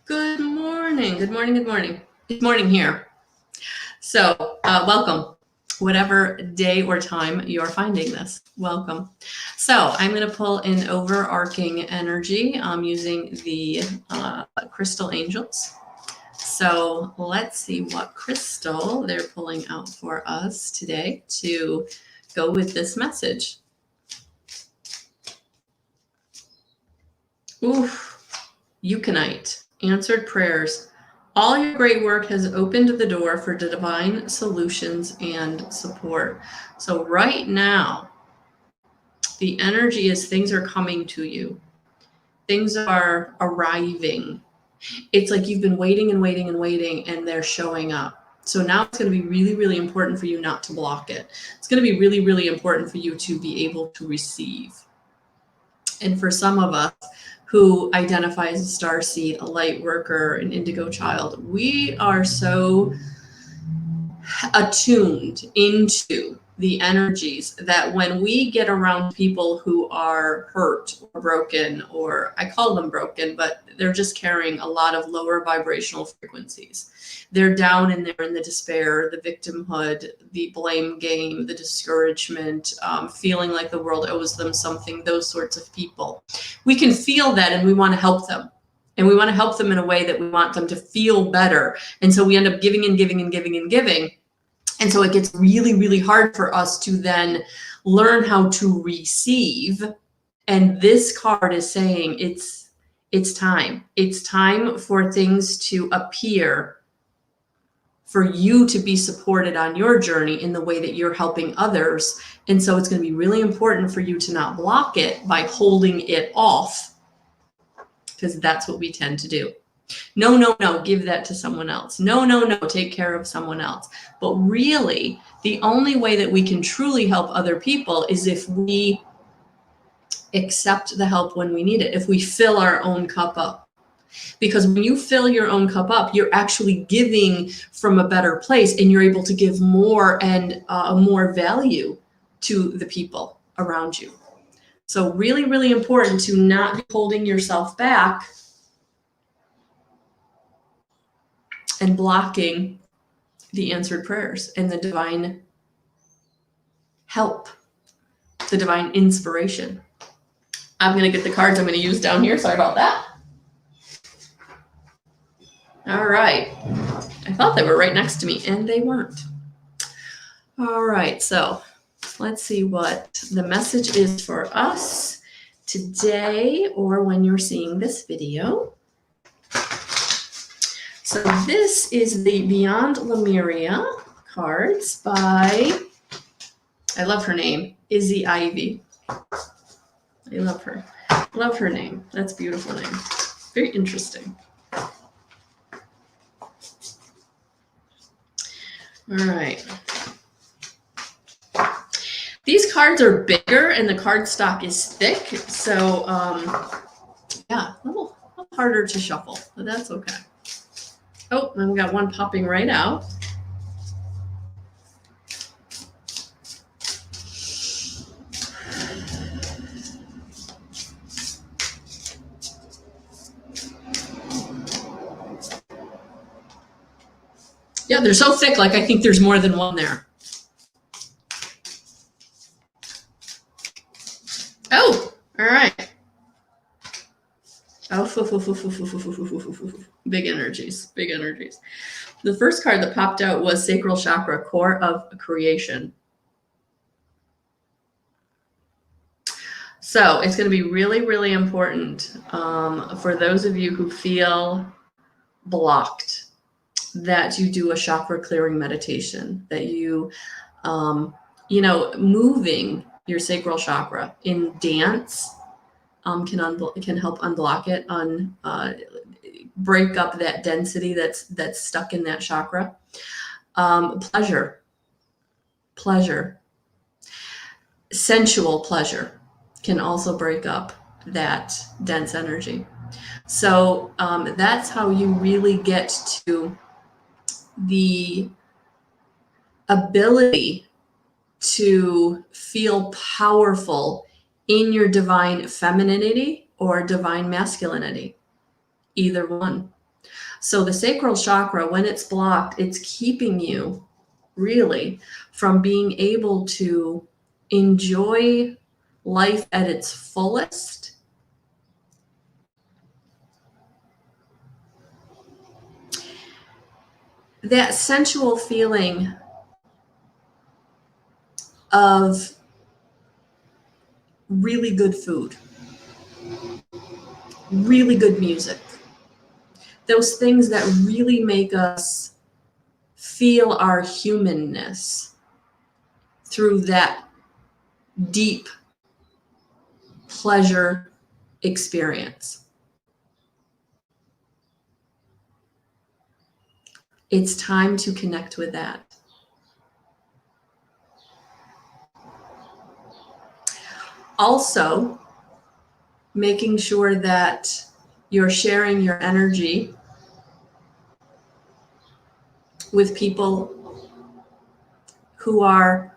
Good morning. Good morning. Good morning. It's morning here. So, welcome. Whatever day or time you're finding this, welcome. So, I'm going to pull in overarching energy using the crystal angels. So, let's see what crystal they're pulling out for us today to go with this message. Oof, Euconite. Answered prayers. All your great work has opened the door for divine solutions and support. So right now, the energy is things are coming to you. Things are arriving. It's like you've been waiting and waiting and waiting, and they're showing up. So now it's going to be really, really important for you not to block it. It's going to be really, really important for you to be able to receive. And for some of us who identify as a starseed, a light worker, an indigo child, we are so attuned into the energies that when we get around people who are hurt or broken, or I call them broken, but they're just carrying a lot of lower vibrational frequencies. They're down in there in the despair, the victimhood, the blame game, the discouragement, feeling like the world owes them something, those sorts of people. We can feel that and we want to help them. And we want to help them in a way that we want them to feel better. And so we end up giving and giving and giving and giving. And so it gets really, really hard for us to then learn how to receive. And this card is saying it's time. It's time for things to appear, for you to be supported on your journey in the way that you're helping others. And so it's going to be really important for you to not block it by holding it off, because that's what we tend to do. No, no, no, give that to someone else. No, no, no, take care of someone else. But really, the only way that we can truly help other people is if we accept the help when we need it, if we fill our own cup up. Because when you fill your own cup up, you're actually giving from a better place, and you're able to give more and more value to the people around you. So really, really important to not be holding yourself back and blocking the answered prayers and the divine help, the divine inspiration. I'm going to get the cards I'm going to use down here. Sorry about that. All right. I thought they were right next to me, and they weren't. All right. So let's see what the message is for us today, or when you're seeing this video. So this is the Beyond Lemuria cards by, I love her name, Izzy Ivy. I love her. Love her name. That's a beautiful name. Very interesting. All right. These cards are bigger and the card stock is thick. So, yeah, a little harder to shuffle, but that's okay. Oh, and we got one popping right out. Yeah, they're so thick, like I think there's more than one there. Oh, all right. Oh, big energies, big energies. The first card that popped out was Sacral Chakra, core of creation. So it's going to be really, really important for those of you who feel blocked, that you do a chakra clearing meditation, that you, moving your sacral chakra in dance can help unblock it, break up that density that's stuck in that chakra. Pleasure, sensual pleasure can also break up that dense energy. So that's how you really get to the ability to feel powerful in your divine femininity or divine masculinity, either one. So the sacral chakra, when it's blocked, it's keeping you really from being able to enjoy life at its fullest. That sensual feeling of really good food, really good music, those things that really make us feel our humanness through that deep pleasure experience. It's time to connect with that. Also, making sure that you're sharing your energy with people who are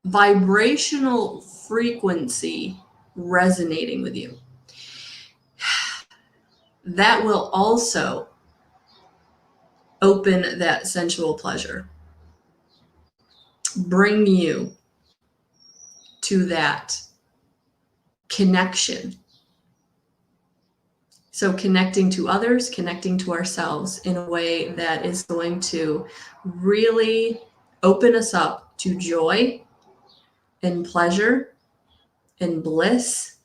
vibrational frequency resonating with you. That will also open that sensual pleasure, bring you to that connection. So connecting to others, connecting to ourselves in a way that is going to really open us up to joy and pleasure and bliss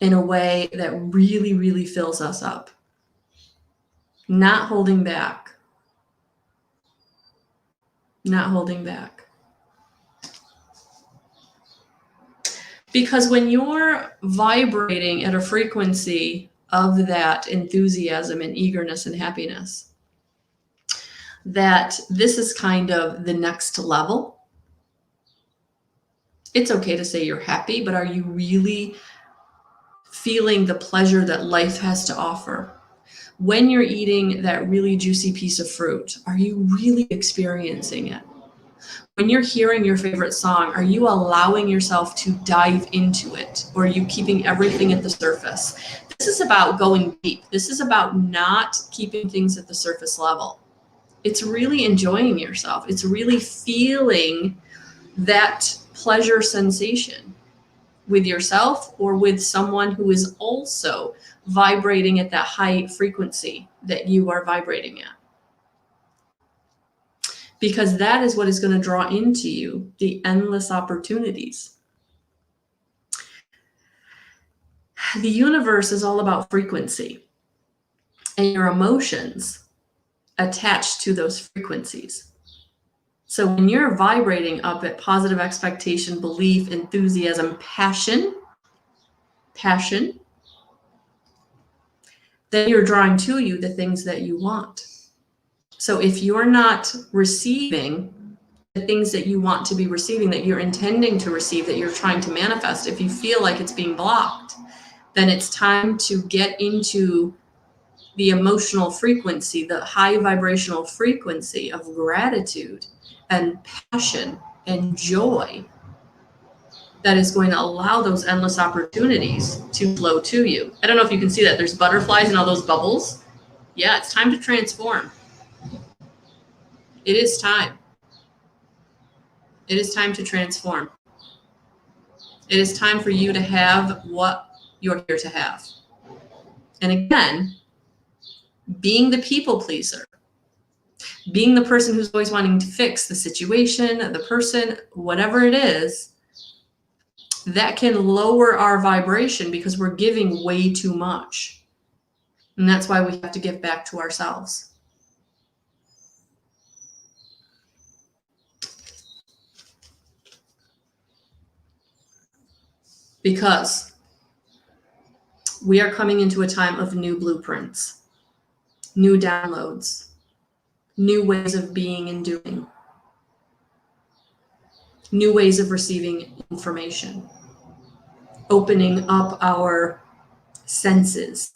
in a way that really, really fills us up. Not holding back. Not holding back. Because when you're vibrating at a frequency of that enthusiasm and eagerness and happiness, that this is kind of the next level. It's okay to say you're happy, but are you really feeling the pleasure that life has to offer? When you're eating that really juicy piece of fruit, are you really experiencing it? When you're hearing your favorite song, are you allowing yourself to dive into it? Or are you keeping everything at the surface? This is about going deep. This is about not keeping things at the surface level. It's really enjoying yourself. It's really feeling that pleasure sensation with yourself or with someone who is also vibrating at that high frequency that you are vibrating at. Because that is what is going to draw into you the endless opportunities. The universe is all about frequency, and your emotions attached to those frequencies. So when you're vibrating up at positive expectation, belief, enthusiasm, passion, then you're drawing to you the things that you want. So if you're not receiving the things that you want to be receiving, that you're intending to receive, that you're trying to manifest, if you feel like it's being blocked, then it's time to get into the emotional frequency, the high vibrational frequency of gratitude and passion and joy that is going to allow those endless opportunities to flow to you. I don't know if you can see that. There's butterflies and all those bubbles. Yeah, it's time to transform. It is time. It is time to transform. It is time for you to have what you're here to have. And again, being the people pleaser, being the person who's always wanting to fix the situation, the person, whatever it is, that can lower our vibration because we're giving way too much. And that's why we have to give back to ourselves. Because we are coming into a time of new blueprints, new downloads, new ways of being and doing, new ways of receiving information, opening up our senses.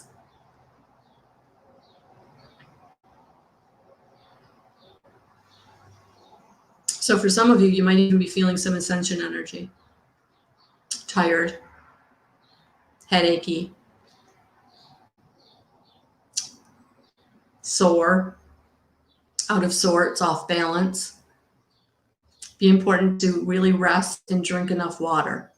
So for some of you, you might even be feeling some ascension energy, tired, headachy, sore, out of sorts, off balance. Be important to really rest and drink enough water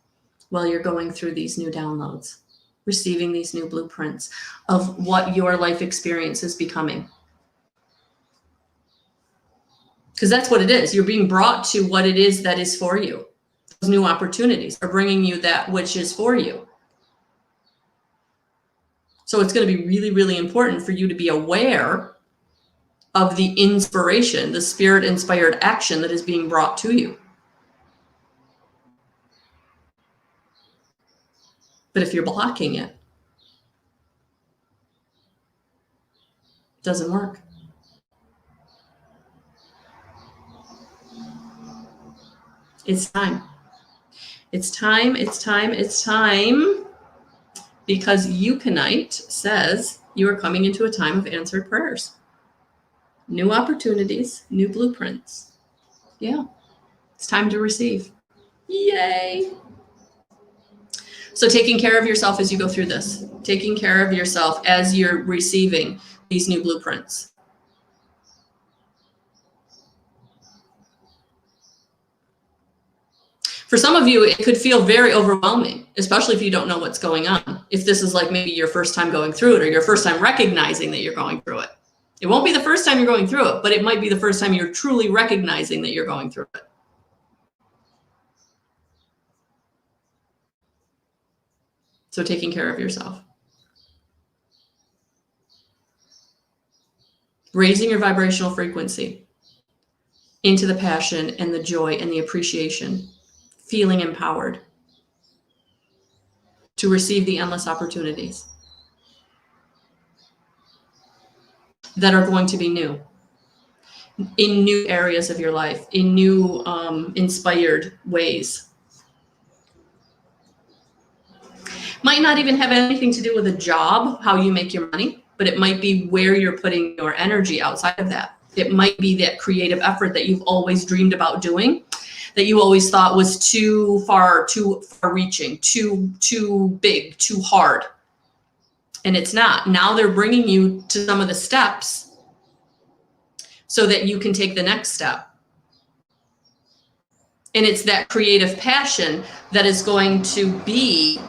while you're going through these new downloads, receiving these new blueprints of what your life experience is becoming. Because that's what it is. You're being brought to what it is that is for you. Those new opportunities are bringing you that which is for you. So it's going to be really, really important for you to be aware of the inspiration, the spirit-inspired action that is being brought to you. But if you're blocking it, it doesn't work. It's time. It's time, it's time, it's time. Because Euconite says you are coming into a time of answered prayers. New opportunities, new blueprints. Yeah, it's time to receive. Yay. So taking care of yourself as you go through this, taking care of yourself as you're receiving these new blueprints. For some of you, it could feel very overwhelming, especially if you don't know what's going on. If this is like maybe your first time going through it or your first time recognizing that you're going through it. It won't be the first time you're going through it, but it might be the first time you're truly recognizing that you're going through it. So taking care of yourself. Raising your vibrational frequency into the passion and the joy and the appreciation. Feeling empowered to receive the endless opportunities that are going to be new in new areas of your life, in new inspired ways. Might not even have anything to do with a job, how you make your money, but it might be where you're putting your energy outside of that. It might be that creative effort that you've always dreamed about doing, that you always thought was too far reaching, too big, too hard. And it's not. Now they're bringing you to some of the steps so that you can take the next step. And it's that creative passion that is going to be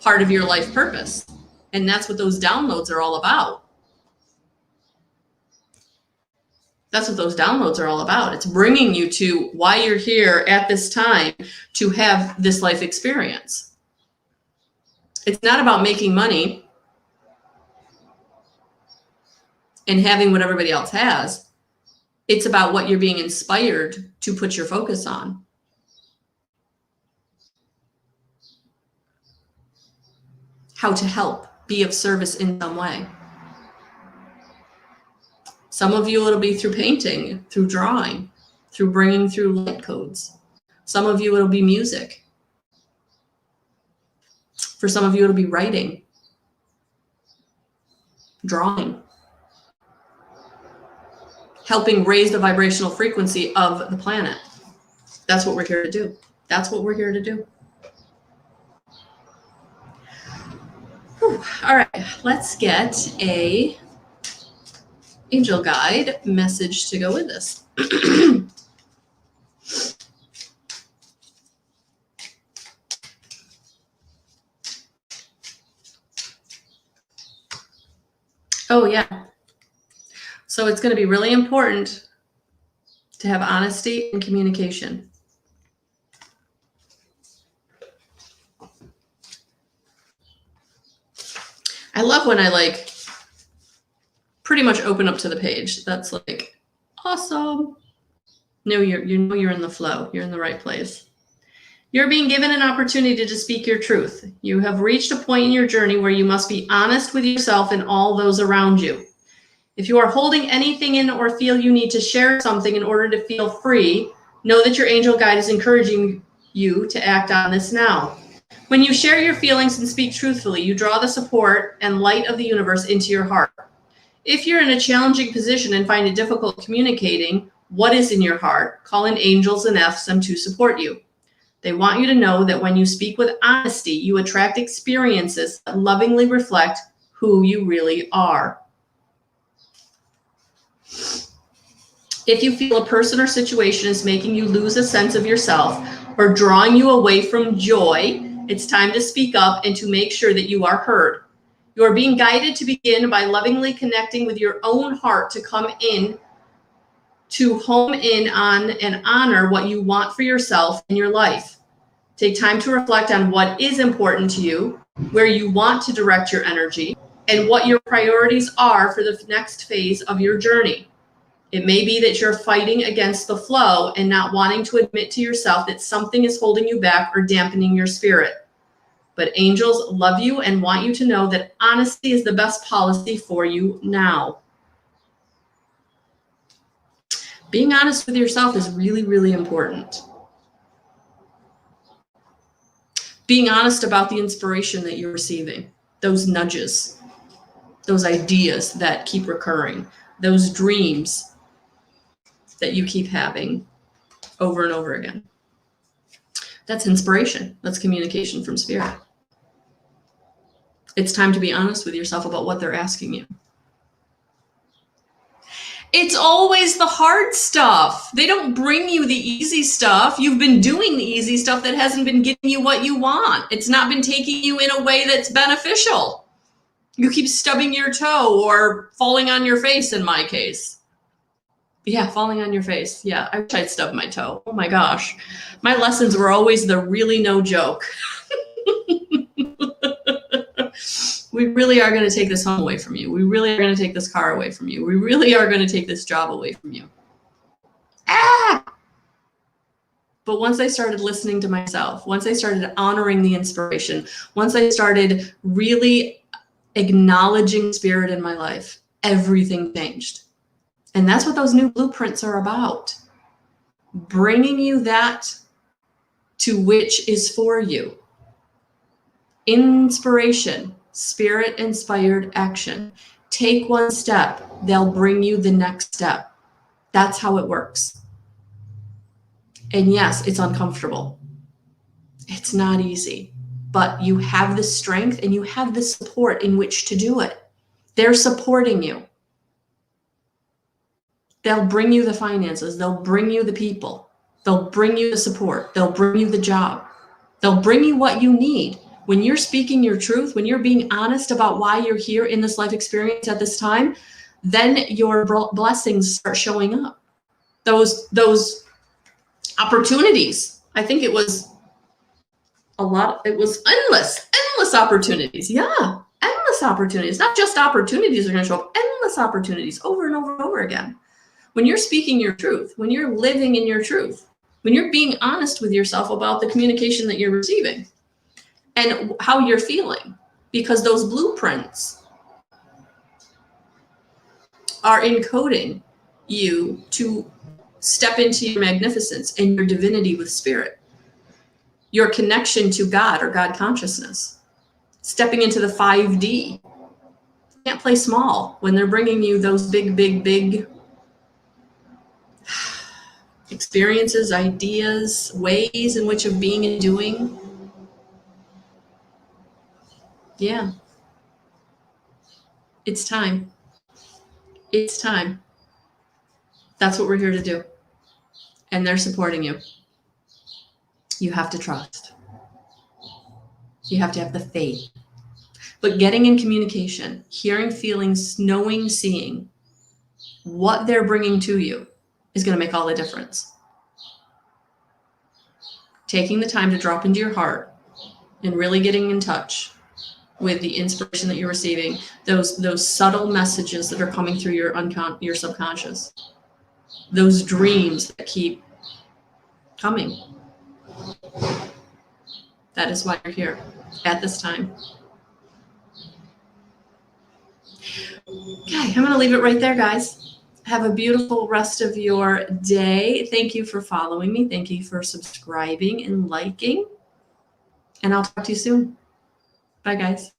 part of your life purpose. And that's what those downloads are all about. That's what those downloads are all about. It's bringing you to why you're here at this time to have this life experience. It's not about making money and having what everybody else has. It's about what you're being inspired to put your focus on. How to help, be of service in some way. Some of you, it'll be through painting, through drawing, through bringing through light codes. Some of you, it'll be music. For some of you, it'll be writing, drawing, helping raise the vibrational frequency of the planet. That's what we're here to do. That's what we're here to do. Whew. All right, let's get a angel guide message to go with this. Oh yeah. So it's going to be really important to have honesty and communication. I love when I pretty much open up to the page. That's awesome. No, you know you're in the flow. You're in the right place. You're being given an opportunity to speak your truth. You have reached a point in your journey where you must be honest with yourself and all those around you. If you are holding anything in or feel you need to share something in order to feel free, know that your angel guide is encouraging you to act on this now. When you share your feelings and speak truthfully, you draw the support and light of the universe into your heart. If you're in a challenging position and find it difficult communicating what is in your heart, call in angels and ask them to support you. They want you to know that when you speak with honesty, you attract experiences that lovingly reflect who you really are. If you feel a person or situation is making you lose a sense of yourself or drawing you away from joy, it's time to speak up and to make sure that you are heard. You are being guided to begin by lovingly connecting with your own heart to come in, to home in on and honor what you want for yourself in your life. Take time to reflect on what is important to you, where you want to direct your energy, and what your priorities are for the next phase of your journey. It may be that you're fighting against the flow and not wanting to admit to yourself that something is holding you back or dampening your spirit. But angels love you and want you to know that honesty is the best policy for you now. Being honest with yourself is really, really important. Being honest about the inspiration that you're receiving, those nudges, those ideas that keep recurring, those dreams that you keep having over and over again. That's inspiration. That's communication from spirit. It's time to be honest with yourself about what they're asking you. It's always the hard stuff. They don't bring you the easy stuff. You've been doing the easy stuff that hasn't been getting you what you want. It's not been taking you in a way that's beneficial. You keep stubbing your toe or falling on your face in my case. Yeah, falling on your face. Yeah, I wish I'd stubbed my toe. Oh my gosh. My lessons were always the really no joke. We really are going to take this home away from you. We really are going to take this car away from you. We really are going to take this job away from you. Ah! But once I started listening to myself, once I started honoring the inspiration, once I started really acknowledging spirit in my life, everything changed. And that's what those new blueprints are about. Bringing you that to which is for you. Inspiration, spirit-inspired action. Take one step, they'll bring you the next step. That's how it works. And yes, it's uncomfortable. It's not easy, but you have the strength and you have the support in which to do it. They're supporting you. They'll bring you the finances. They'll bring you the people. They'll bring you the support. They'll bring you the job. They'll bring you what you need. When you're speaking your truth, when you're being honest about why you're here in this life experience at this time, then your blessings start showing up. Those opportunities. I think it was a lot. It was endless opportunities. Yeah, endless opportunities. Not just opportunities are going to show up. Endless opportunities over and over and over again. When you're speaking your truth, when you're living in your truth, when you're being honest with yourself about the communication that you're receiving and how you're feeling, because those blueprints are encoding you to step into your magnificence and your divinity with spirit, your connection to God or God consciousness, stepping into the 5D. You can't play small when they're bringing you those big experiences, ideas, ways in which of being and doing. Yeah. It's time. It's time. That's what we're here to do. And they're supporting you. You have to trust. You have to have the faith. But getting in communication, hearing, feeling, knowing, seeing what they're bringing to you is going to make all the difference. Taking the time to drop into your heart and really getting in touch with the inspiration that you're receiving, those subtle messages that are coming through your subconscious, those dreams that keep coming. That is why you're here at this time. Okay, I'm going to leave it right there, guys. Have a beautiful rest of your day. Thank you for following me. Thank you for subscribing and liking. And I'll talk to you soon. Bye, guys.